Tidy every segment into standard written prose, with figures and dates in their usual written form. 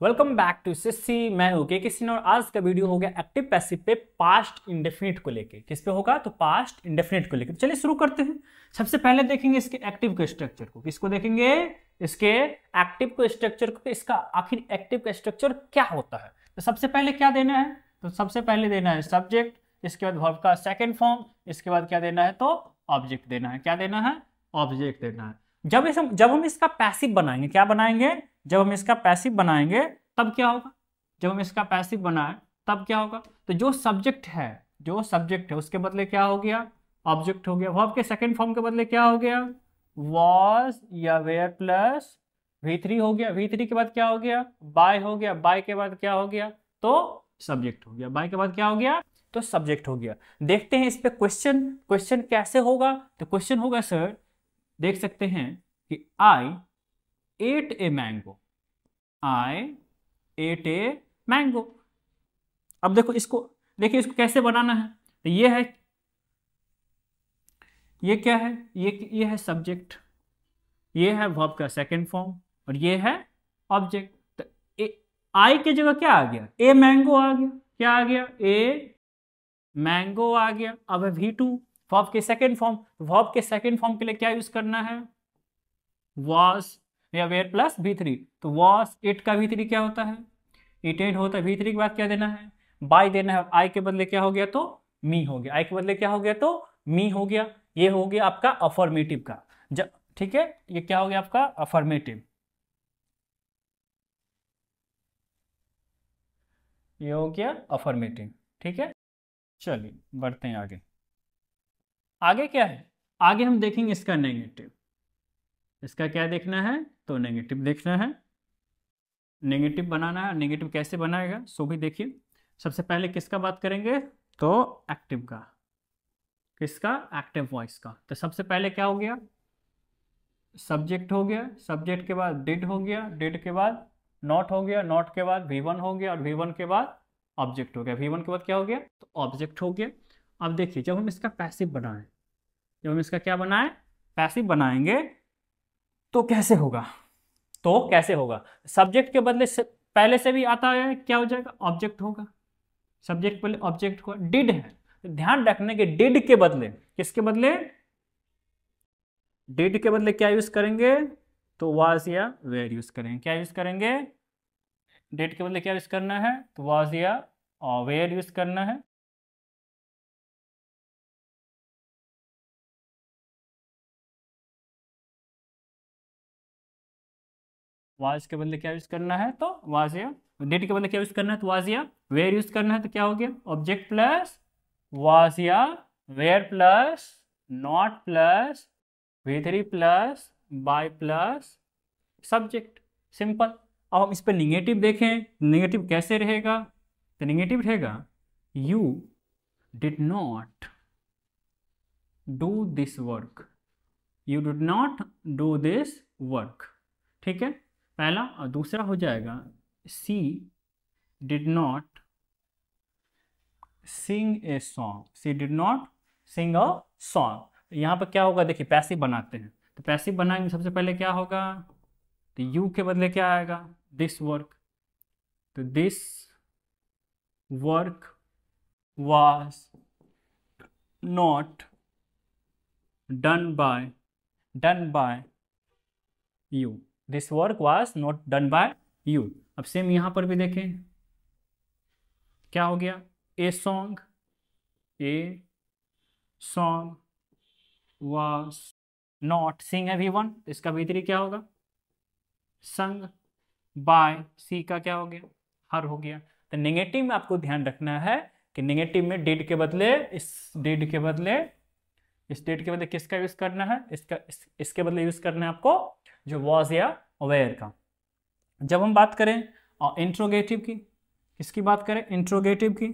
Welcome back to सिस्सी। मैं हूं के सिन्हा और आज का वीडियो हो गया एक्टिव पैसिव पे पास्ट इंडेफिनिट को लेके। किस पे होगा? तो पास्ट इंडेफिनिट को लेके। तो चलिए शुरू करते हैं। सबसे पहले देखेंगे इसके एक्टिव के स्ट्रक्चर को। किसको देखेंगे? इसके एक्टिव को स्ट्रक्चर को। इसका आखिर एक्टिव का स्ट्रक्चर क्या होता है? तो सबसे पहले क्या देना है? तो सबसे पहले देना है सब्जेक्ट, इसके बाद वर्ब का सेकेंड फॉर्म, इसके बाद क्या देना है? तो ऑब्जेक्ट देना है। क्या देना है? ऑब्जेक्ट देना है। जब हम इसका पैसिव बनाएंगे, क्या बनाएंगे? जब हम इसका पैसिव बनाएंगे तब क्या होगा? जब हम इसका पैसिव बनाए तब क्या होगा? तो जो सब्जेक्ट है उसके बदले क्या हो गया? ऑब्जेक्ट हो गया। वर्ब के सेकंड फॉर्म के बदले क्या हो गया? वॉज या वेयर प्लस V3 हो गया। V3 के बाद क्या हो गया? बाय हो गया। बाय के बाद क्या हो गया? तो सब्जेक्ट हो गया। बाय के बाद क्या हो गया? तो सब्जेक्ट हो गया। देखते हैं इस पे क्वेश्चन कैसे होगा। तो क्वेश्चन होगा सर, देख सकते हैं कि I ate a mango. I ate a mango. अब देखो इसको, देखिए इसको कैसे बनाना है। तो ये है, ये क्या है? ये है सब्जेक्ट, ये है वर्ब का सेकंड फॉर्म और ये है ऑब्जेक्ट। तो आई की जगह क्या आ गया? ए मैंगो आ गया। क्या आ गया? ए मैंगो आ गया। अब है V2 वर्ब के सेकंड फॉर्म। वर्ब के सेकंड फॉर्म के लिए क्या यूज करना है? वॉज या वेयर प्लस V3। तो वॉज एट का V3 क्या होता है? इट एट होता है। V3 के बाद क्या देना है? बाय देना है। आई के बदले क्या हो गया? तो मी हो गया। आई के बदले क्या हो गया? तो मी हो गया। ये हो गया आपका अफर्मेटिव का। ठीक है, ये क्या हो गया आपका? अफर्मेटिव। ये हो गया अफर्मेटिव। ठीक है, चलिए बढ़ते हैं आगे। आगे क्या है? आगे हम देखेंगे इसका नेगेटिव। इसका क्या देखना है? तो नेगेटिव देखना है। नेगेटिव बनाना है। नेगेटिव कैसे बनाएगा सो भी देखिए। सबसे पहले किसका बात करेंगे? तो एक्टिव का। किसका? एक्टिव वॉइस का। तो सबसे पहले क्या हो गया? सब्जेक्ट हो गया। सब्जेक्ट के बाद डिड हो गया। डिड के बाद नॉट हो गया। नॉट के बाद V1 हो गया और V1 के बाद ऑब्जेक्ट हो गया। V1 के बाद क्या हो गया? तो ऑब्जेक्ट हो गया। अब देखिए जब हम इसका पैसिव बनाएं, जब हम इसका क्या बनाएं? पैसिव बनाएंगे तो कैसे होगा? तो कैसे होगा? सब्जेक्ट के बदले से पहले से भी आता है, क्या हो जाएगा? ऑब्जेक्ट होगा। सब्जेक्ट पहले ऑब्जेक्ट को डिड है। तो ध्यान रखने के डिड के बदले, किसके बदले? डिड के बदले क्या यूज करेंगे? तो वाज या वेयर यूज करेंगे। क्या यूज करेंगे? डिड के बदले क्या यूज करना है? तो वाज या वेयर यूज करना है। वाज के बदले क्या यूज करना है? तो वाज या। डिड के बदले क्या यूज करना है? तो वाज या। वेयर यूज करना है तो क्या हो गया? ऑब्जेक्ट प्लस वाज या were plus not plus V3 plus by plus subject. Simple. अब हम इस पर निगेटिव देखें। निगेटिव कैसे रहेगा? तो निगेटिव रहेगा you did not do this work. You did not do this work. ठीक है, पहला। और दूसरा हो जाएगा she did not sing a song. She did not sing a song. यहाँ पर क्या होगा? देखिए पैसिव बनाते हैं। तो पैसिव बनाएंगे सबसे पहले क्या होगा? तो यू के बदले क्या आएगा? This work. तो this work was not done by you. This work was not done by you. अब सेम यहां पर भी देखें क्या हो गया? ए सॉन्ग was not सिंग है V1, इसका V3 क्या होगा? संग। बाय सी का क्या हो गया? हर हो गया। तो नेगेटिव में आपको ध्यान रखना है कि नेगेटिव में डिड के बदले, इस डिड के बदले, इस डेट के बदले किसका यूज करना है? इसके बदले यूज करना है आपको जो वॉज या वेयर का। जब हम बात करें इंट्रोगेटिव की, किसकी बात करें? इंट्रोगेटिव की।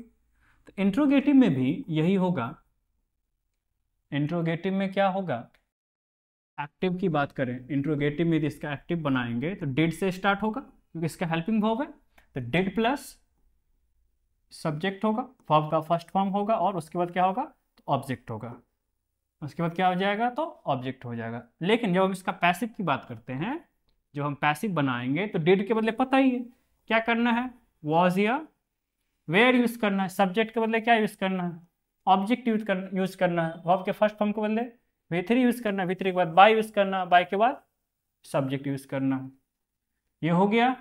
तो इंट्रोगेटिव में भी यही होगा। इंट्रोगेटिव में क्या होगा? एक्टिव की बात करें, इंट्रोगेटिव में इसका एक्टिव बनाएंगे तो डिड से स्टार्ट होगा क्योंकि इसका हेल्पिंग वर्ब है। तो डिड प्लस सब्जेक्ट होगा, वर्ब का फर्स्ट फॉर्म होगा और उसके बाद क्या होगा? तो ऑब्जेक्ट होगा। उसके बाद क्या हो जाएगा? तो ऑब्जेक्ट हो जाएगा। लेकिन जब हम इसका पैसिव की बात करते हैं, जब हम पैसिव बनाएंगे तो डिड के बदले पता ही है क्या करना है, वॉज या वेयर यूज करना है, सब्जेक्ट के बदले क्या यूज करना है, ऑब्जेक्ट यूज करना है, वर्ब के फर्स्ट फॉर्म के बदले V3 यूज करना है, V3 के बाद बाय यूज करना है, बाय के बाद सब्जेक्ट यूज करना है। ये हो गया,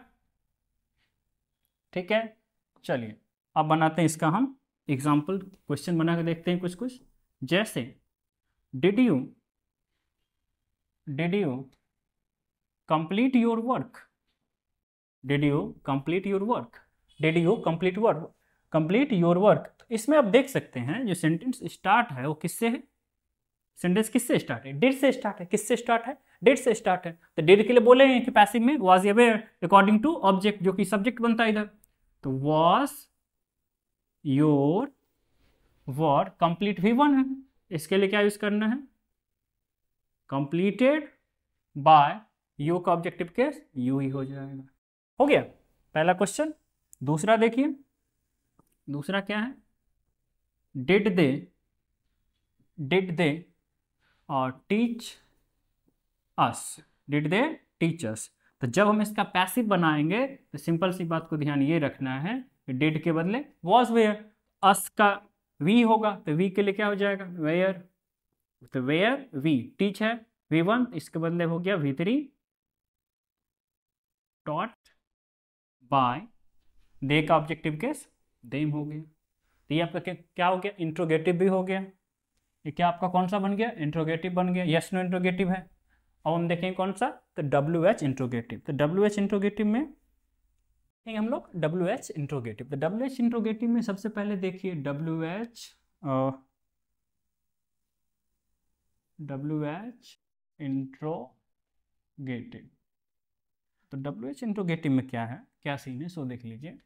ठीक है। चलिए अब बनाते हैं इसका हम एग्जाम्पल, क्वेश्चन बना के देखते हैं कुछ कुछ। जैसे did you complete your work, did you complete your work, did you complete your work. इसमें आप देख सकते हैं जो सेंटेंस स्टार्ट है वो किससे है, सेंटेंस किससे स्टार्ट है, डिड से स्टार्ट है। किससे स्टार्ट है, डिड से स्टार्ट है। तो डिड के लिए बोले हैं कि पैसिव में वाज या वेयर अकॉर्डिंग टू ऑब्जेक्ट, जो कि सब्जेक्ट बनता है इधर। तो was your work complete V1 है, इसके लिए क्या यूज करना है, कंप्लीटेड बाय यू का ऑब्जेक्टिव केस यू ही हो जाएगा। हो गया पहला क्वेश्चन। दूसरा देखिए, दूसरा क्या है, डिड दे और teach us, did they teach us. तो जब हम इसका पैसिव बनाएंगे तो सिंपल सी बात को ध्यान ये रखना है कि डिड के बदले वॉज वेयर, अस का वी होगा तो वी के लिए क्या हो जाएगा, वेयर। तो वेयर वी, टीच है V1, इसके बदले हो गया V3 टॉट बाय दे का ऑब्जेक्टिव केस देम हो गया। तो ये आपका क्या हो गया, इंट्रोगेटिव भी हो गया। ये क्या आपका कौन सा बन गया, इंट्रोगेटिव बन गया, यस नो इंट्रोगेटिव है। अब हम देखेंगे कौन सा, तो WH इंट्रोगेटिव। तो WH इंट्रोगेटिव में हम लोग WH इंट्रोगेटिव। तो WH इंट्रोगेटिव में सबसे पहले देखिए WH इंट्रोगेटिव। तो WH इंट्रोगेटिव में क्या है, क्या सीन है, सो देख लीजिए।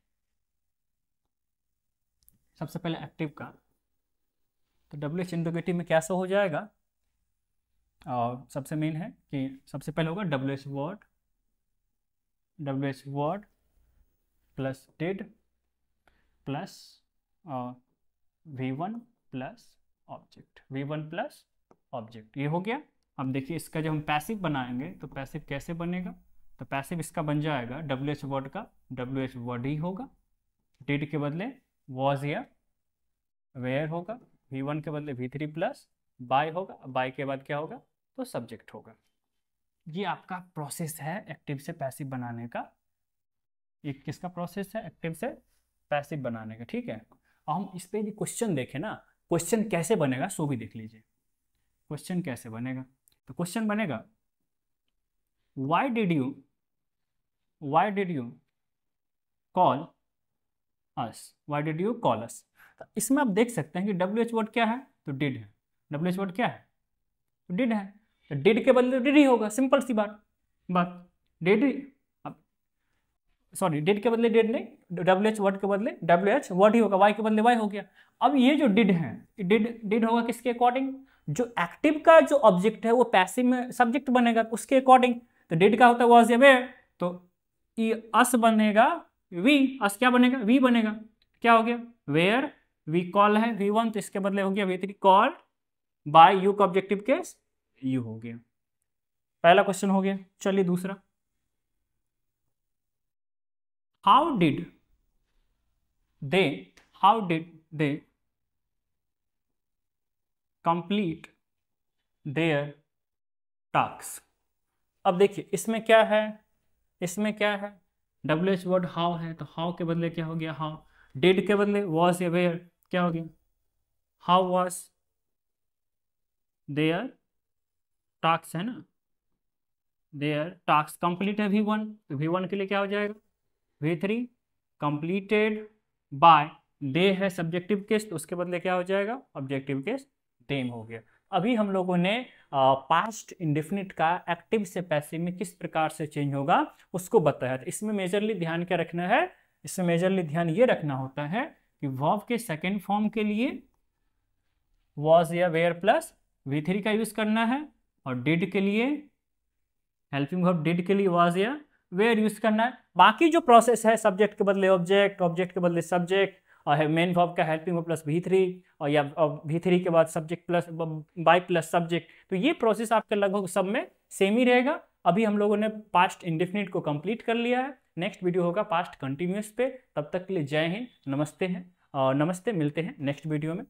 सबसे पहले एक्टिव का, तो WH इंट्रोगेटिव में क्या सो हो जाएगा, और सबसे मेन है कि सबसे पहले होगा WH word plus did plus V1 plus object, ये हो गया। अब देखिए इसका जब हम पैसिव बनाएंगे तो पैसिव कैसे बनेगा, तो पैसिव इसका बन जाएगा WH वर्ड का WH वर्ड ही होगा, डिड के बदले वॉज या वेयर होगा, V1 के बदले V3 प्लस बाय होगा, बाय के बाद क्या होगा, तो सब्जेक्ट होगा। ये आपका प्रोसेस है एक्टिव से पैसिव बनाने का। एक किसका प्रोसेस है, एक्टिव से पैसिव बनाने का, ठीक है। अब हम इस पे भी क्वेश्चन देखें ना, क्वेश्चन कैसे बनेगा सो भी देख लीजिए। क्वेश्चन कैसे बनेगा, तो क्वेश्चन बनेगा why did you call us, तो इसमें आप देख सकते हैं कि WH वर्ड क्या है, तो डिड है। WH वर्ड क्या है, तो डिड है। तो डिड के बदले डिड ही होगा, सिंपल सी बात डिड, सॉरी डिड के बदले डिड नहीं, WH वर्ड के बदले WH वर्ड ही होगा, वाई के बदले वाई हो गया। अब ये जो डिड है, डिड होगा किसके अकॉर्डिंग, जो एक्टिव का जो ऑब्जेक्ट है वो पैसिव में सब्जेक्ट बनेगा उसके अकॉर्डिंग। तो डिड का होता है वॉज या वेयर, तो ये अस बनेगा वी, अस क्या बनेगा, वी बनेगा। क्या हो गया, वेयर वी कॉल है V1, तो इसके बदले हो गया V3 कॉल बाय यू का ऑब्जेक्टिव केस यू हो गया। पहला क्वेश्चन हो गया। चलिए दूसरा, how did they complete their task. अब देखिए इसमें क्या है, WH वर्ड हाउ है, तो हाउ के बदले क्या हो गया, हाउ। डिड के बदले वॉज या वेयर, क्या हो गया, हाउ वॉज देयर टास्क है ना, देयर टास्क कंप्लीट है V1, तो V1 के लिए क्या हो जाएगा, V3 कंप्लीटेड बाय दे है सब्जेक्टिव केस, तो उसके बदले क्या हो जाएगा, ऑब्जेक्टिव केस देम हो गया। अभी हम लोगों ने पास्ट इंडेफिनिट का एक्टिव से पैसिव में किस प्रकार से चेंज होगा उसको बताया। तो इसमें मेजरली ध्यान क्या रखना है, इसमें मेजरली ध्यान ये रखना होता है कि वर्ब के सेकेंड फॉर्म के लिए वॉज या वेयर प्लस V3 का यूज करना है, और डिड के लिए, हेल्पिंग वर्ब डिड के लिए वॉज या वेयर यूज करना है। बाकी जो प्रोसेस है सब्जेक्ट के बदले ऑब्जेक्ट, ऑब्जेक्ट के बदले सब्जेक्ट, और मेन वर्ब का हेल्पिंग वर्ब प्लस V3, और या V3 के बाद subject plus by plus subject, तो ये प्रोसेस आपका लगभग सब में सेम ही रहेगा। अभी हम लोगों ने पास्ट इंडेफिनिट को कंप्लीट कर लिया है। नेक्स्ट वीडियो होगा पास्ट कंटिन्यूअस पे। तब तक के लिए जय हिंद, नमस्ते हैं और नमस्ते, मिलते हैं नेक्स्ट वीडियो में।